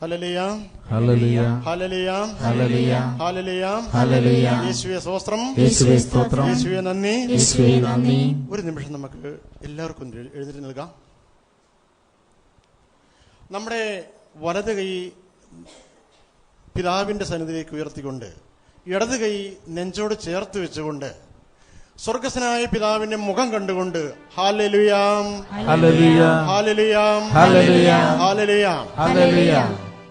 Hallelujah ഹല്ലേലൂയ ഹല്ലേലൂയ ഹല്ലേലൂയ ഹല്ലേലൂയ ഹല്ലേലൂയ. യേശുവേ സ്തോത്രം, യേശുവേ സ്തോത്രം, യേശുവേ നന്ദി, യേശുവേ നന്ദി. ഒരു നിമിഷം നമുക്ക് എല്ലാവർക്കും എഴുന്നേറ്റ് നൽകാം. നമ്മുടെ വലത് കൈ പിതാവിന്റെ സന്നിധിയിലേക്ക് ഉയർത്തിക്കൊണ്ട് ഇടത് കൈ നെഞ്ചോട് ചേർത്ത് വെച്ചുകൊണ്ട് സ്വർഗസ്വനായ പിതാവിന്റെ മുഖം കണ്ടുകൊണ്ട് ഹല്ലേലൂയ ഹല്ലേലൂയ ഹല്ലേലൂയ ഹല്ലേലൂയ ഹല്ലേലൂയ ഹല്ലേലൂയ.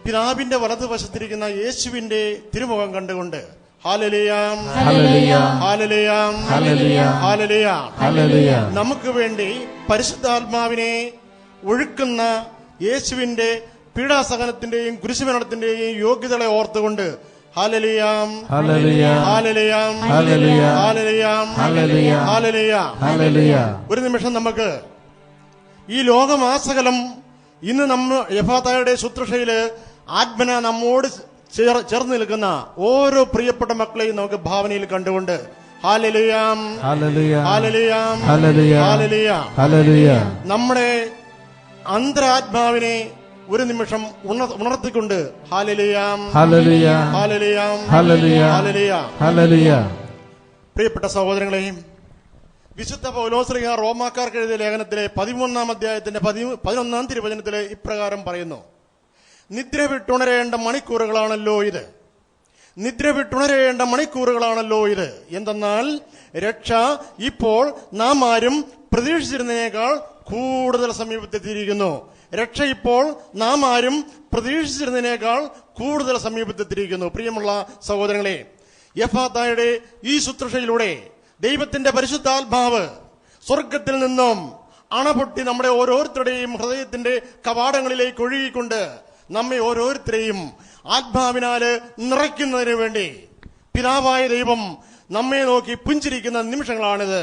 പിതാവിന്റെ വലതുവശത്തിരിക്കുന്ന യേശുവിന്റെ തിരുമുഖം കണ്ടുകൊണ്ട് ഹല്ലേലൂയ ഹല്ലേലൂയ ഹല്ലേലൂയ ഹല്ലേലൂയ ഹല്ലേലൂയ. ഹല്ലേലൂയ. നമുക്ക് വേണ്ടി പരിശുദ്ധാത്മാവിനെ ഒഴുക്കുന്ന യേശുവിന്റെ പീഡാസഹനത്തിന്റെയും കുരിശുമരണത്തിന്റെയും യോഗ്യതകളെ ഓർത്തുകൊണ്ട് ഹല്ലേലൂയ ഹല്ലേലൂയ ഹല്ലേലൂയ ഹല്ലേലൂയ ഹല്ലേലൂയ ഹല്ലേലൂയ ഹല്ലേലൂയ. ഹല്ലേലൂയ. ഒരു നിമിഷം നമുക്ക് ഈ ലോകമാസകലം ഇന്ന് എഫാത്തായുടെ ശുശ്രൂഷയില് ആത്മന നമ്മോട് ചേർന്ന് നിൽക്കുന്ന ഓരോ പ്രിയപ്പെട്ട മക്കളെയും നമുക്ക് ഭാവനയിൽ കണ്ടുകൊണ്ട് ഹല്ലേലൂയ ഹല്ലേലൂയ ഹല്ലേലൂയ ഹല്ലേലൂയ ഹല്ലേലൂയ. ഹല്ലേലൂയ. നമ്മുടെ അന്തരാത്മാവിനെ ഒരു നിമിഷം ഉണർത്തിക്കൊണ്ട് ഹല്ലേലൂയ ഹല്ലേലൂയ ഹല്ലേലൂയ ഹല്ലേലൂയ ഹല്ലേലൂയ. ഹല്ലേലൂയ. പ്രിയപ്പെട്ട സഹോദരങ്ങളെയും വിശുദ്ധ പൗലോസ്ലീഹ റോമാക്കാർക്ക് എഴുതിയ ലേഖനത്തിലെ 13-ാം അധ്യായത്തിന്റെ 11-ാം തിരുവചനത്തിലെ ഇപ്രകാരം പറയുന്നു: നിദ്ര വിട്ടുണരേണ്ട മണിക്കൂറുകളാണല്ലോ ഇത്, നിദ്ര വിട്ടുണരേണ്ട മണിക്കൂറുകളാണല്ലോ ഇത്. എന്തെന്നാൽ രക്ഷ ഇപ്പോൾ നാം ആരും പ്രതീക്ഷിച്ചിരുന്നതിനേക്കാൾ കൂടുതൽ സമീപത്തെത്തിയിരിക്കുന്നു. രക്ഷ ഇപ്പോൾ നാം ആരും പ്രതീക്ഷിച്ചിരുന്നതിനേക്കാൾ കൂടുതൽ സമീപത്തെത്തിയിരിക്കുന്നു. പ്രിയമുള്ള സഹോദരങ്ങളെ, എഫാത്തായുടെ ഈ ശുശ്രൂഷയിലൂടെ ദൈവത്തിന്റെ പരിശുദ്ധാത്മാവ് സ്വർഗത്തിൽ നിന്നും അണപൊട്ടി നമ്മുടെ ഓരോരുത്തരുടെയും ഹൃദയത്തിന്റെ കവാടങ്ങളിലേക്ക് ഒഴുകിക്കൊണ്ട് നമ്മെ ഓരോരുത്തരെയും ആത്മാവിനാല് നിറയ്ക്കുന്നതിന് വേണ്ടി പിതാവായ ദൈവം നമ്മെ നോക്കി പുഞ്ചിരിക്കുന്ന നിമിഷങ്ങളാണിത്.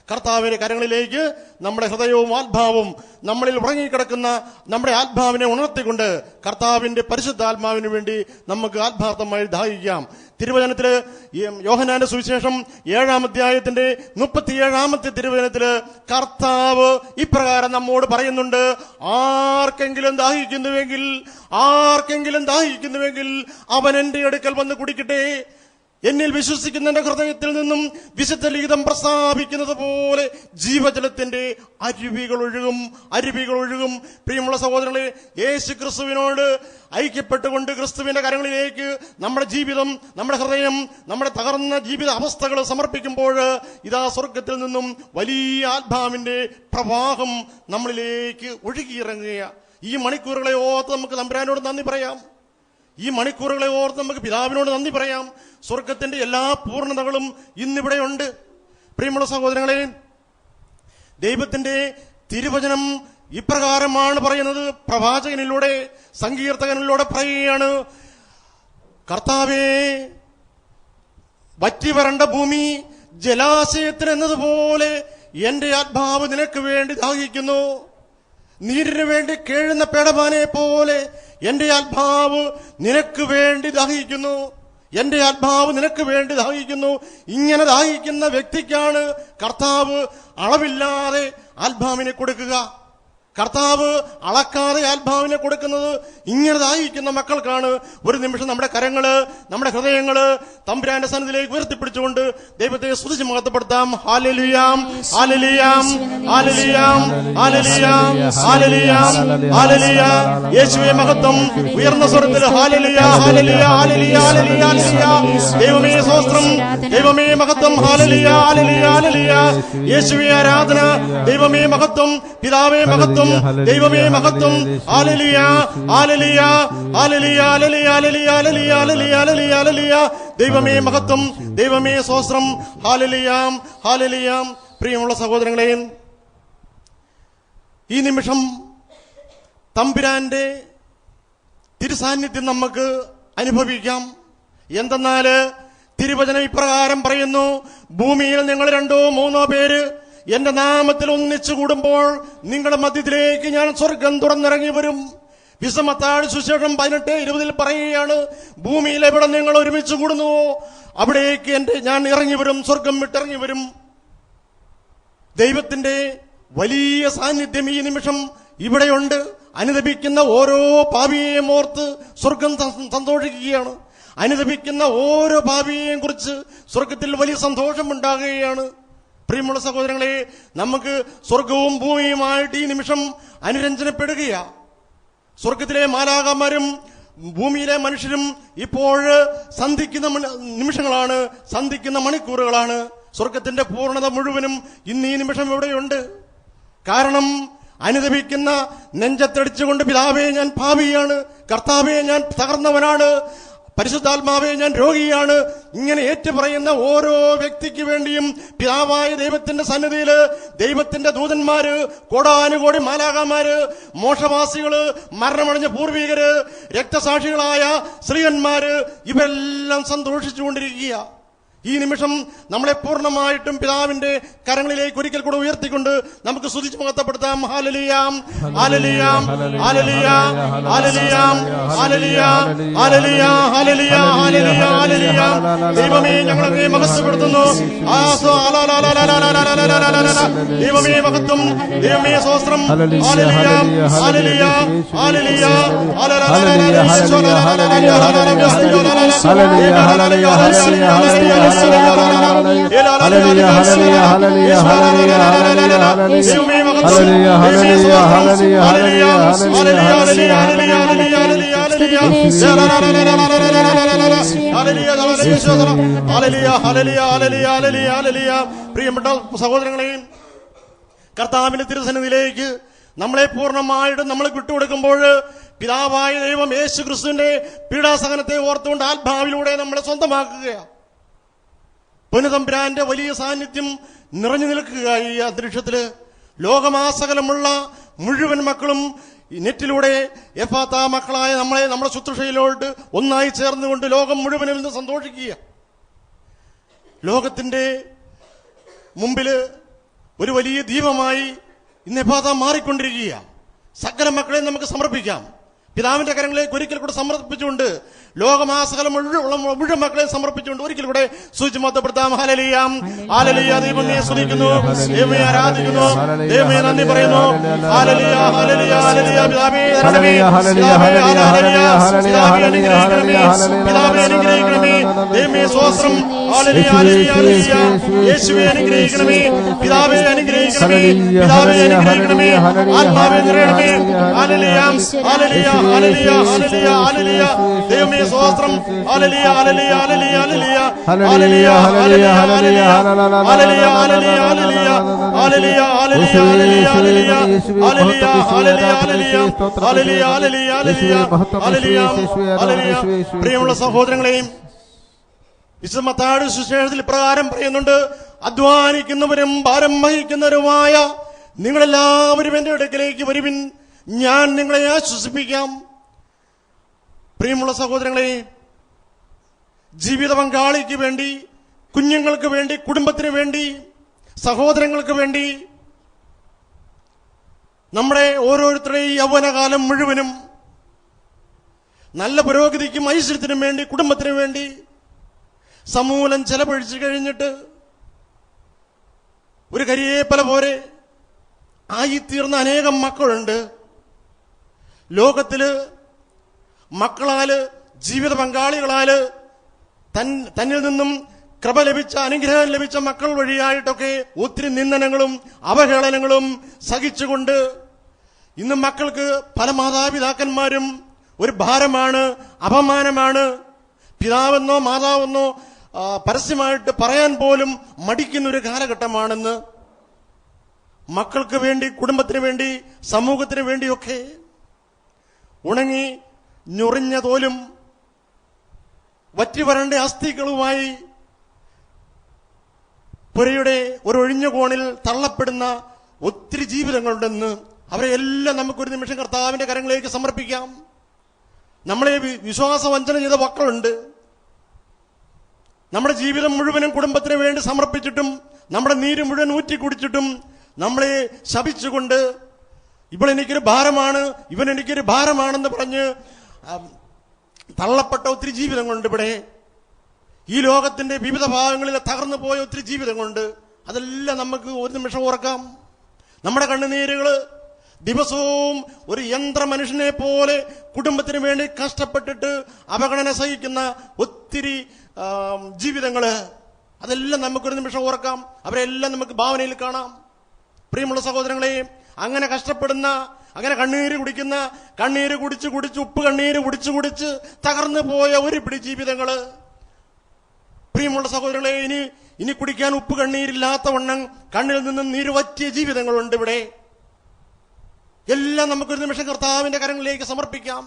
കർത്താവിന്റെ കരങ്ങളിലേക്ക് നമ്മുടെ ഹൃദയവും ആത്മാവും നമ്മളിൽ ഉറങ്ങിക്കിടക്കുന്ന നമ്മുടെ ആത്മാവിനെ ഉണർത്തിക്കൊണ്ട് കർത്താവിന്റെ പരിശുദ്ധാത്മാവിന് വേണ്ടി നമുക്ക് ആത്മാർത്ഥമായി ദാഹിക്കാം. തിരുവചനത്തില് യോഹന്നാന്റെ സുവിശേഷം 7-ാം അധ്യായത്തിന്റെ 37-ാമത്തെ തിരുവചനത്തില് കർത്താവ് ഇപ്രകാരം നമ്മോട് പറയുന്നുണ്ട്: ആർക്കെങ്കിലും ദാഹിക്കുന്നുവെങ്കിൽ അവൻ എന്റെ അടുക്കൽ വന്ന് കുടിക്കട്ടെ. എന്നിൽ വിശ്വസിക്കുന്നതിന്റെ ഹൃദയത്തിൽ നിന്നും വിശുദ്ധ ലിഖിതം പ്രസ്താവിക്കുന്നത് പോലെ ജീവജലത്തിന്റെ അരുവികൾ ഒഴുകും. പ്രിയമുള്ള സഹോദരങ്ങളെ, യേശു ക്രിസ്തുവിനോട് ഐക്യപ്പെട്ടുകൊണ്ട് ക്രിസ്തുവിന്റെ കരങ്ങളിലേക്ക് നമ്മുടെ ജീവിതം, നമ്മുടെ ഹൃദയം, നമ്മുടെ തകർന്ന ജീവിത അവസ്ഥകൾ സമർപ്പിക്കുമ്പോൾ ഇതാ സ്വർഗത്തിൽ നിന്നും വലിയ ആത്മാവിന്റെ പ്രവാഹം നമ്മളിലേക്ക് ഒഴുകിയിറങ്ങുക. ഈ മണിക്കൂറുകളെ ഓർത്ത് നമുക്ക് തമ്പുരാനോട് നന്ദി പറയാം. ഈ മണിക്കൂറുകളെ ഓർത്ത് നമുക്ക് പിതാവിനോട് നന്ദി പറയാം. സ്വർഗത്തിന്റെ എല്ലാ പൂർണ്ണതകളും ഇന്നിവിടെയുണ്ട്. പ്രിയമുള്ള സഹോദരങ്ങളെ, ദൈവത്തിന്റെ തിരുവചനം ഇപ്രകാരമാണ് പറയുന്നത്. പ്രവാചകനിലൂടെ, സങ്കീർത്തകനിലൂടെ പറയുകയാണ്: കർത്താവേ, വറ്റി വരണ്ട ഭൂമി ജലാശയത്തിന് എന്നതുപോലെ എന്റെ ആത്മാവ് നിനക്ക് വേണ്ടി ദാഹിക്കുന്നു. നീരിന് വേണ്ടി കേഴുന്ന പേടമാനെ പോലെ എന്റെ ആത്മാവ് നിനക്ക് വേണ്ടി ദാഹിക്കുന്നു. എന്റെ ആത്മാവ് നിനക്ക് വേണ്ടി ദാഹിക്കുന്നു. ഇങ്ങനെ ദാഹിക്കുന്ന വ്യക്തിക്കാണ് കർത്താവ് അളവില്ലാതെ ആത്മാവിനെ കൊടുക്കുക. കർത്താവ് അളക്കാതെ ആത്മാവിനെ കൊടുക്കുന്നത് ഇങ്ങനെ ദാഹിക്കുന്ന മക്കൾക്കാണ്. ഒരു നിമിഷം നമ്മുടെ കരങ്ങള്, നമ്മുടെ ഹൃദയങ്ങള് തമ്പുരാന്റെ സന്നിധിയിലേക്ക് ഉയർത്തിപ്പിടിച്ചുകൊണ്ട് ദൈവത്തെ സ്തുതിച്ച് മഹത്വപ്പെടുത്താം. ഹല്ലേലൂയ ഹല്ലേലൂയ ഹല്ലേലൂയ ഹല്ലേലൂയ ഹല്ലേലൂയ ഹല്ലേലൂയ. യേശുവേ മഹത്വം. ഉയർന്ന സ്വരത്തിൽ ഹല്ലേലൂയ ഹല്ലേലൂയ ഹല്ലേലൂയ ഹല്ലേലൂയ. ദൈവമേ സ്തോത്രം, ദൈവമേ മഹത്വം. ഹല്ലേലൂയ ഹല്ലേലൂയ ഹല്ലേലൂയ. യേശുവേ ആരാധന, ദൈവമേ മഹത്വം, പിതാവേ മഹത്വം, ദൈവമേ മഹത്വം. ഹല്ലേലൂയ ഹല്ലേലൂയ ഹല്ലേലൂയ ഹല്ലേലൂയ ഹല്ലേലൂയ ഹല്ലേലൂയ ഹല്ലേലൂയ ഹല്ലേലൂയ. ദൈവമേ മഹത്വം, ദൈവമേ സ്തോത്രം. ഹല്ലേലൂയ ഹല്ലേലൂയ. പ്രിയമുള്ള സഹോദരങ്ങളെ, ഈ നിമിഷം തമ്പുരാന്റെ തിരുസാന്നിധ്യം നമുക്ക് അനുഭവിക്കാം. എന്തെന്നാല് തിരുവചനം ഇപ്രകാരം പറയുന്നു: ഭൂമിയിൽ നിങ്ങൾ 2-3 പേര് എന്റെ നാമത്തിൽ ഒന്നിച്ചു കൂടുമ്പോൾ നിങ്ങളുടെ മധ്യത്തിലേക്ക് ഞാൻ സ്വർഗം തുറന്നിറങ്ങി വരും. വിശുദ്ധമത്തായി സുവിശേഷം 18:20 പറയുകയാണ്: ഭൂമിയിൽ എവിടെ നിങ്ങൾ ഒരുമിച്ച് കൂടുന്നുവോ അവിടേക്ക് ഞാൻ ഇറങ്ങി വരും, സ്വർഗം വിട്ടിറങ്ങി വരും. ദൈവത്തിന്റെ വലിയ സാന്നിധ്യം ഈ നിമിഷം ഇവിടെയുണ്ട്. അനുദപിക്കുന്ന ഓരോ പാപിയെയും ഓർത്ത് സ്വർഗം സന്തോഷിക്കുകയാണ്. അനുദപിക്കുന്ന ഓരോ പാപിയെയും കുറിച്ച് സ്വർഗത്തിൽ വലിയ സന്തോഷമുണ്ടാകുകയാണ്. പ്രിയമുള്ള സഹോദരങ്ങളെ, നമുക്ക് സ്വർഗവും ഭൂമിയുമായിട്ട് ഈ നിമിഷം അനുരഞ്ജനപ്പെടുകയാ. സ്വർഗത്തിലെ മാലാഖമാരും ഭൂമിയിലെ മനുഷ്യരും ഇപ്പോൾ സന്ധിക്കുന്ന നിമിഷങ്ങളാണ്, സന്ധിക്കുന്ന മണിക്കൂറുകളാണ്. സ്വർഗത്തിന്റെ പൂർണ്ണത മുഴുവനും ഇന്ന് ഈ നിമിഷം ഇവിടെയുണ്ട്. കാരണം അനുദപിക്കുന്ന, നെഞ്ചത്തടിച്ചുകൊണ്ട് പിതാവേ ഞാൻ പാപിയാണ്, കർത്താവേ ഞാൻ തകർന്നവനാണ്, പരിശുദ്ധാത്മാവേ ഞാൻ രോഗിയാണ്, ഇങ്ങനെ ഏറ്റുപറയുന്ന ഓരോ വ്യക്തിക്ക് വേണ്ടിയും പിതാവായ ദൈവത്തിന്റെ സന്നിധിയില് ദൈവത്തിന്റെ ദൂതന്മാര്, കോടാനുകോടി മാലാഖമാര്, മോക്ഷവാസികള്, മരണമടഞ്ഞ പൂർവികര്, രക്തസാക്ഷികളായ സ്ത്രീയന്മാര്, ഇവരെല്ലാം സന്തോഷിച്ചുകൊണ്ടിരിക്കുക. ഈ നിമിഷം നമ്മളെ പൂർണ്ണമായിട്ടും പിതാവിന്റെ കരങ്ങളിലേക്ക് ഒരിക്കൽ കൂടെ ഉയർത്തിക്കൊണ്ട് നമുക്ക് സ്തുതിച്ച് മഹത്വപ്പെടുത്താം. ഹല്ലേലൂയാം, ഹല്ലേലൂയാം, ഹല്ലേലൂയാം, ഹല്ലേലൂയാം, ഹല്ലേലൂയാം, ഹല്ലേലൂയാം, ഹല്ലേലൂയാം, ഹല്ലേലൂയാം. ദൈവമേ, ഞങ്ങളെ മഹത്വപ്പെടുത്തുന്നു. ദൈവമേ മഹത്വം, ദൈവമേ സ്തോത്രം. ഹല്ലേലൂയാം, ഹല്ലേലൂയാം, ഹല്ലേലൂയാം, ഹല്ലേലൂയാം. പ്രിയപ്പെട്ട സഹോദരങ്ങളെയും, കർത്താവിന്റെ തിരുസന്നിധിയിലേക്ക് നമ്മളെ പൂർണ്ണമായിട്ടും നമ്മൾ വിട്ടുകൊടുക്കുമ്പോൾ പിതാവായ ദൈവം യേശു ക്രിസ്തുവിന്റെ പീഡാസഹനത്തെ ഓർത്തുകൊണ്ട് ആത്മാവിലൂടെ നമ്മളെ സ്വന്തമാക്കുകയാണ്. പുനതമ്പുരാന്റെ വലിയ സാന്നിധ്യം നിറഞ്ഞു നിൽക്കുക ഈ അന്തരീക്ഷത്തില്. ലോകമാസകലമുള്ള മുഴുവൻ മക്കളും നെറ്റിലൂടെ എഫാത്ത മക്കളായ നമ്മുടെ ശുശ്രൂഷയിലോട്ട് ഒന്നായി ചേർന്നുകൊണ്ട് ലോകം മുഴുവനും ഇന്ന് സന്തോഷിക്കുക. ലോകത്തിന്റെ മുമ്പില് ഒരു വലിയ ദീപമായി ഇന്ന് എഫാത്ത മാറിക്കൊണ്ടിരിക്കുക. സകല മക്കളെ നമുക്ക് സമർപ്പിക്കാം. പിതാവിന്റെ കരങ്ങളിലേക്ക് ഒരിക്കൽ കൂടെ സമർപ്പിച്ചുകൊണ്ട് ലോകമാസകലം മുഴുവൻ മക്കളെ സമർപ്പിച്ചുകൊണ്ട് ഒരിക്കൽ കൂടെ സൂചിമത്തപ്പെടുത്താം. ഹല്ലേലൂയാം, ഹല്ലേലൂയ. ദൈവമേ സ്തുതിക്കുന്നു, ദൈവമേ ആരാധിക്കുന്നു, ദൈവമേ നന്ദി പറയുന്നു. ഹല്ലേലൂയ, ഹല്ലേലൂയ, ഹല്ലേലൂയ. പിതാവേ തരണമേ, പിതാവേ അനുഗ്രഹിക്കണമേ, പിതാവേ അനുഗ്രഹിക്കണമേ. ദൈവമേ സ്തോത്രം. ഹല്ലേലൂയ, ഹല്ലേലൂയ, ഹല്ലേലൂയ. യേശുവേ അനുഗ്രഹിക്കണമേ, പിതാവേ അനുഗ്രഹിക്കണമേ, പിതാവേ അനുഗ്രഹിക്കണമേ, ആത്മാവേ നിറയണമേ. ഹല്ലേലൂയ, ഹല്ലേലൂയ, ഹല്ലേലൂയ, ഹല്ലേലൂയ, ഹല്ലേലൂയ. ദൈവമേ സ്തോത്രം. ഹല്ലേലൂയ, ഹല്ലേലൂയ, ഹല്ലേലൂയ, ഹല്ലേലൂയ, ഹല്ലേലൂയ, ഹല്ലേലൂയ, ഹല്ലേലൂയ, ഹല്ലേലൂയ, ഹല്ലേലൂയ, ഹല്ലേലൂയ, ഹല്ലേലൂയ, ഹല്ലേലൂയ, ഹല്ലേലൂയ, ഹല്ലേലൂയ, ഹല്ലേലൂയ, ഹല്ലേലൂയ. പ്രിയമുള്ള സഹോദരങ്ങളെയും, വിശുദ്ധ മത്തായിയുടെ സുവിശേഷത്തിൽ ഇപ്രകാരം പറയുന്നുണ്ട്: അധ്വാനിക്കുന്നവരും ഭാരം വഹിക്കുന്നവരുമായ നിങ്ങളെല്ലാവരും എന്റെ അടുക്കലേക്ക് വരുവിൻ, ഞാൻ നിങ്ങളെ ആശ്വസിപ്പിക്കാം. പ്രിയമുള്ള സഹോദരങ്ങളെ, ജീവിത പങ്കാളിക്ക് വേണ്ടി, കുഞ്ഞുങ്ങൾക്ക് വേണ്ടി, കുടുംബത്തിന് വേണ്ടി, സഹോദരങ്ങൾക്ക് വേണ്ടി, നമ്മുടെ ഓരോരുത്തരുടെയും യൗവനകാലം മുഴുവനും നല്ല പുരോഗതിക്കും ഐശ്വര്യത്തിനും വേണ്ടി, കുടുംബത്തിനു വേണ്ടി സമൂലം ചെലവഴിച്ചു കഴിഞ്ഞിട്ട് ഒരു കരിയേപ്പല പോലെ ആയിത്തീർന്ന അനേകം മക്കളുണ്ട്. ലോകത്തില് മക്കളാല്, ജീവിത പങ്കാളികളാല്, തന്നിൽ നിന്നും കൃപ ലഭിച്ച, അനുഗ്രഹം ലഭിച്ച മക്കൾ വഴിയായിട്ടൊക്കെ ഒത്തിരി നിന്ദനങ്ങളും അവഹേളനങ്ങളും സഹിച്ചുകൊണ്ട് ഇന്ന് മക്കൾക്ക് പല മാതാപിതാക്കന്മാരും ഒരു ഭാരമാണ്, അപമാനമാണ്. പിതാവെന്നോ മാതാവെന്നോ പരസ്യമായിട്ട് പറയാൻ പോലും മടിക്കുന്ന ഒരു കാലഘട്ടമാണെന്ന്. മക്കൾക്ക് വേണ്ടി, കുടുംബത്തിന് വേണ്ടി, സമൂഹത്തിന് വേണ്ടിയൊക്കെ ഉണങ്ങി ഞൊറിഞ്ഞ തോലും വറ്റിവരണ്ട അസ്ഥികളുമായി പുരയുടെ ഒരു ഒഴിഞ്ഞ കോണിൽ തള്ളപ്പെടുന്ന ഒത്തിരി ജീവിതങ്ങളുണ്ടെന്ന്. അവരെല്ലാം നമുക്കൊരു നിമിഷം കർത്താവിന്റെ കരങ്ങളിലേക്ക് സമർപ്പിക്കാം. നമ്മളെ വിശ്വാസവഞ്ചന ചെയ്ത മക്കളുണ്ട്. നമ്മുടെ ജീവിതം മുഴുവനും കുടുംബത്തിന് വേണ്ടി സമർപ്പിച്ചിട്ടും, നമ്മുടെ നീര് മുഴുവൻ ഊറ്റി കുടിച്ചിട്ടും നമ്മളെ ശപിച്ചുകൊണ്ട് ഇവളെനിക്കൊരു ഭാരമാണ്, ഇവൻ എനിക്കൊരു ഭാരമാണെന്ന് പറഞ്ഞ് തള്ളപ്പെട്ട ഒത്തിരി ജീവിതങ്ങളുണ്ട്. ഇവിടെ ഈ ലോകത്തിന്റെ വിവിധ ഭാഗങ്ങളിൽ തകർന്നു പോയ ഒത്തിരി ജീവിതങ്ങളുണ്ട്. അതെല്ലാം നമുക്ക് ഒരു നിമിഷം ഓർക്കാം. നമ്മുടെ കണ്ണുനീരുകള് ദിവസവും ഒരു യന്ത്ര മനുഷ്യനെ പോലെ കുടുംബത്തിന് വേണ്ടി കഷ്ടപ്പെട്ടിട്ട് അവഗണന സഹിക്കുന്ന ഒത്തിരി ജീവിതങ്ങള്, അതെല്ലാം നമുക്കൊരു നിമിഷം ഓർക്കാം. അവരെല്ലാം നമുക്ക് ഭാവനയിൽ കാണാം. പ്രിയമുള്ള സഹോദരങ്ങളെ, അങ്ങനെ കഷ്ടപ്പെടുന്ന, അങ്ങനെ കണ്ണീര് കുടിച്ച് ഉപ്പ് കണ്ണീര് കുടിച്ച് തകർന്നു പോയ ഒരു പിടി ജീവിതങ്ങള്. പ്രിയമുള്ള സഹോദരങ്ങളെ, ഇനി കുടിക്കാൻ ഉപ്പ് കണ്ണീരില്ലാത്ത വണ്ണം കണ്ണിൽ നിന്നും നീര് വറ്റിയ ജീവിതങ്ങളുണ്ട് ഇവിടെ. എല്ലാം നമുക്കൊരു നിമിഷം കർത്താവിന്റെ കരങ്ങളിലേക്ക് സമർപ്പിക്കാം.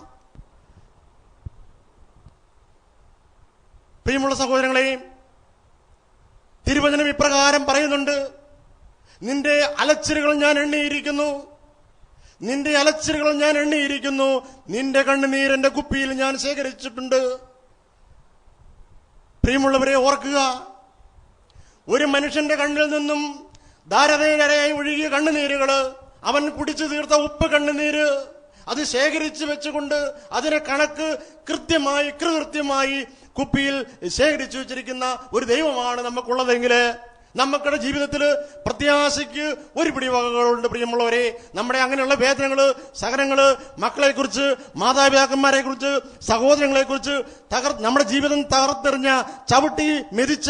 പ്രിയമുള്ള സഹോദരങ്ങളെ, തിരുവചനം ഇപ്രകാരം പറയുന്നുണ്ട്: നിന്റെ അലച്ചിലുകൾ ഞാൻ എണ്ണിയിരിക്കുന്നു, നിന്റെ കണ്ണുനീരെന്റെ കുപ്പിയിൽ ഞാൻ ശേഖരിച്ചിട്ടുണ്ട്. പ്രിയമുള്ളവരെ, ഓർക്കുക, ഒരു മനുഷ്യന്റെ കണ്ണിൽ നിന്നും ധാരധാരയായി ഒഴുകിയ കണ്ണുനീരുകള്, അവൻ കുടിച്ചു തീർത്ത ഉപ്പ് കണ്ണുനീര്, അത് ശേഖരിച്ചു വെച്ചുകൊണ്ട് അതിനെ കണക്ക് കൃത്യമായി കുപ്പിയിൽ ശേഖരിച്ചു വെച്ചിരിക്കുന്ന ഒരു ദൈവമാണ് നമുക്കുള്ളതെങ്കിൽ നമുക്കുടെ ജീവിതത്തിൽ പ്രത്യാശയ്ക്ക് ഒരു പിടി വകകളുണ്ട്. പ്രിയമുള്ളവരെ, നമ്മുടെ അങ്ങനെയുള്ള വേദനകള്, സഹനങ്ങള്, മക്കളെ കുറിച്ച്, മാതാപിതാക്കന്മാരെ കുറിച്ച്, സഹോദരങ്ങളെ കുറിച്ച് നമ്മുടെ ജീവിതം തകർത്തെറിഞ്ഞ, ചവിട്ടി മെതിച്ച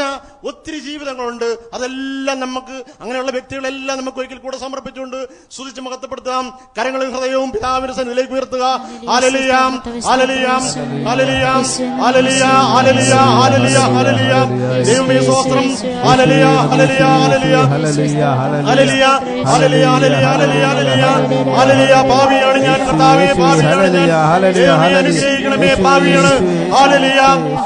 ഒത്തിരി ജീവിതങ്ങളുണ്ട്. അതെല്ലാം നമുക്ക്, അങ്ങനെയുള്ള വ്യക്തികളെല്ലാം നമുക്ക് ഒരിക്കൽ കൂടെ സമർപ്പിച്ചുകൊണ്ട് സ്തുതിച്ച് മഹത്വപ്പെടുത്താം. കരങ്ങളും ഹൃദയവും പിതാവിന്റെ സന്നിധിയിലേക്ക് ഉയർത്തുക. ഹല്ലേലൂയ, ഹല്ലേലൂയ, ഹല്ലേലൂയ, ഹല്ലേലൂയ, ഹല്ലേലൂയ, ഹല്ലേലൂയ, ഹല്ലേലൂയ. ദൈവമേ സ്തോത്രം. ഹല്ലേലൂയ, ഹല്ലേലൂയ, ഹല്ലേലൂയ, ഹല്ലേലൂയ, ഹല്ലേലൂയ, ഹല്ലേലൂയ, ഹല്ലേലൂയ, ഹല്ലേലൂയ. പാപിയാണ് ഞാൻ കർത്താവേ, പാപിയാണ് ഞാൻ. ദൈവമേ അനുഗ്രഹിക്കണമേ, പാപിയാണ്. ഹല്ലേലൂയ,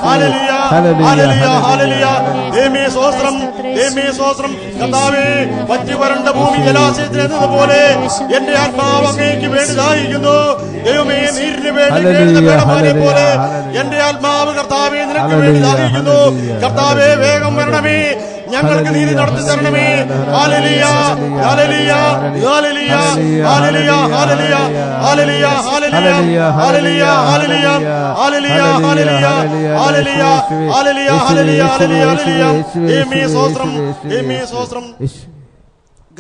ഹല്ലേലൂയ, ഹല്ലേലൂയ, ഹല്ലേലൂയ. ദൈവമേ സ്തോത്രം, ദൈവമേ സ്തോത്രം. കർത്താവേ, വറ്റി വരണ്ട ഭൂമി ജലാശയത്തിലെന്നതുപോലെ എന്റെ ആത്മാവ് അങ്ങേക്ക് വേണ്ടി ദാഹിക്കുന്നു. ദൈവമേ, നീരിന് വേണ്ടി കേഴുന്ന പേടമാനെ പോലെ എന്റെ ആത്മാവ് കർത്താവേ നിനക്ക് വേണ്ടി ദാഹിക്കുന്നു. കർത്താവേ, വേഗം വരണമേ, ഞങ്ങൾക്ക് നീതി നടത്തി തരണമേ. ഹല്ലേലൂയ, ഹല്ലേലൂയ, ഹല്ലേലൂയ, ഹല്ലേലൂയ, ഹല്ലേലൂയ, ഹല്ലേലൂയ, ഹല്ലേലൂയ, ഹല്ലേലൂയ, ഹല്ലേലൂയ, ഹല്ലേലൂയ, ഹല്ലേലൂയ, ഹല്ലേലൂയ, ഹല്ലേലൂയ, ഹല്ലേലൂയ, ഹല്ലേലൂയ. ദൈവമേ സ്തോത്രം, ദൈവമേ സ്തോത്രം.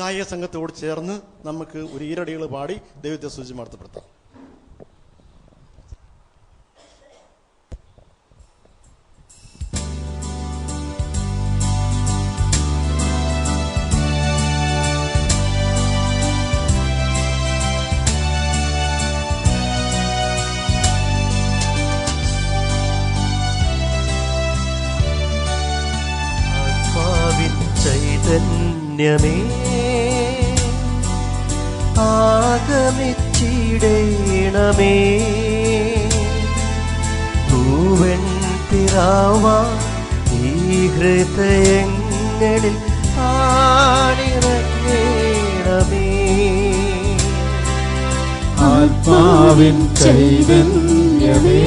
ഗായക സംഘത്തോട് ചേർന്ന് നമുക്ക് ഒരു ഈരടികൾ പാടി ദൈവത്തെ സ്തുതിച്ച് മഹത്വപ്പെടുത്താം. ചൈതന്യമേ, ആഗമിച്ചിടേണമേ, തൂവൻ പിറാവാ ഈ ഹൃദയങ്ങളിൽ ആണിറങ്ങേണമേ. ആത്മാവിൻ ചൈതന്യമേ,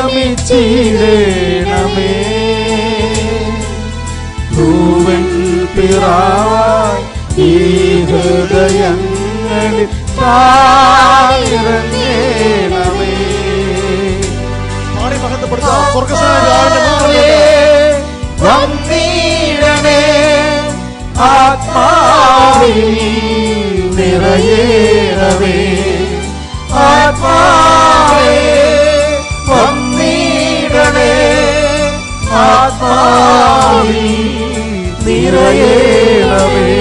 ആഗമിച്ചിടേണമേ, തൂവൻ പിറാവായി ഈ ഹൃദയങ്ങളിൽ താഴിറങ്ങേണമേ. പാടി മഹത്വപ്പെടുത്താം. സ്വർഗ്ഗസ്ഥനായ വന്നീടണേ, ആത്മാവിൽ നിറയേണമേ, ആത്മാവേ വന്നീടണേ, ആത്മാവിൽ നിറയേണമേ.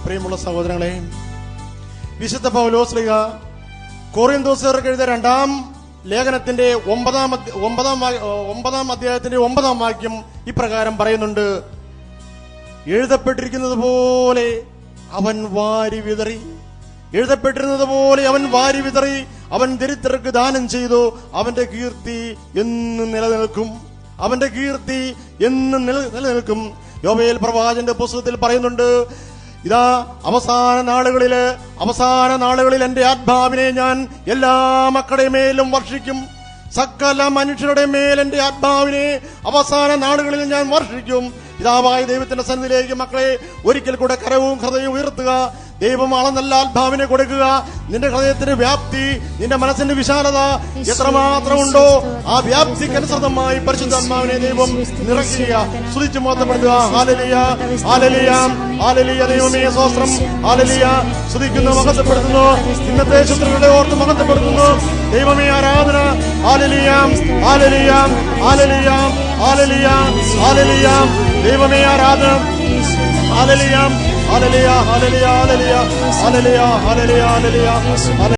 പ്രിയമുള്ള സഹോദരങ്ങളെ, വിശുദ്ധ പൗലോസ്ലീഹ കൊറിന്തോസ്യർക്ക് എഴുതിയ 2-ാം ലേഖനത്തിന്റെ 9-ാം അധ്യായത്തിന്റെ 9-ാം വാക്യം ഇപ്രകാരം പറയുന്നുണ്ട്: എഴുതപ്പെട്ടിരിക്കുന്നത് പോലെ അവൻ വാരി വിതറി, എഴുതപ്പെട്ടിരുന്നത് പോലെ അവൻ വാരി വിതറി, അവൻ ദരിദ്രർക്ക് ദാനം ചെയ്തു, അവന്റെ കീർത്തി എന്നും നിലനിൽക്കും, അവന്റെ കീർത്തി എന്നും നിലനിൽക്കും. യോവേൽ പ്രവാചകന്റെ പുസ്തകത്തിൽ പറയുന്നുണ്ട്, ഇതാ അവസാന നാളുകളിൽ എന്റെ ആത്മാവിനെ ഞാൻ എല്ലാ മക്കളുടെ മേലും വർഷിക്കും, സകല മനുഷ്യരുടെ മേൽ എന്റെ ആത്മാവിനെ അവസാന നാളുകളിൽ ഞാൻ വർഷിക്കും. പിതാവായ ദൈവത്തിന്റെ സന്നിധിയിലേക്ക് മക്കളെ ഒരിക്കൽ കൂടെ കരവും ഹൃദയവും ഉയർത്തുക. ദൈവം അളന്നല്ല ആത്മാവിനെ കൊടുക്കുക. നിന്റെ ഹൃദയത്തിന്റെ വ്യാപ്തി, നിന്റെ മനസ്സിന്റെ വിശാലത എത്രമാത്രം ഉണ്ടോ ആ വ്യാപ്തിക്കനുസൃതമായി പരിശുദ്ധാത്മാവിനെ ദൈവം നിറയ്ക്കുക. സ്തുതിച്ച് മോത്തപ്പെടുത്തുക. ഹല്ലേലൂയ, ഹല്ലേലൂയ, ഹല്ലേലൂയ. ദൈവമേ സ്തോത്രം. ഹല്ലേലൂയ. സ്തുതിക്കുന്നു, മഹത്വപ്പെടുത്തുന്നു. ഇന്നത്തെ ശത്രുക്കളെ ഓർത്ത് മഹത്വപ്പെടുത്തുന്നു. ദൈവമേ ആരാധന. ഹല്ലേലൂയ, ഹല്ലേലൂയ, ഹല്ലേലൂയ, ഹല്ലേലൂയ, ഹല്ലേലൂയ. ദൈവമേ ആരാധന. ഹല്ലേലൂയ, ഹല്ലേലൂയ, ഹല്ലേലൂയ, ഹല്ലേലൂയ, ഹല്ലേലൂയ, ഹല്ലേലൂയ, ഹല്ലേലൂയ.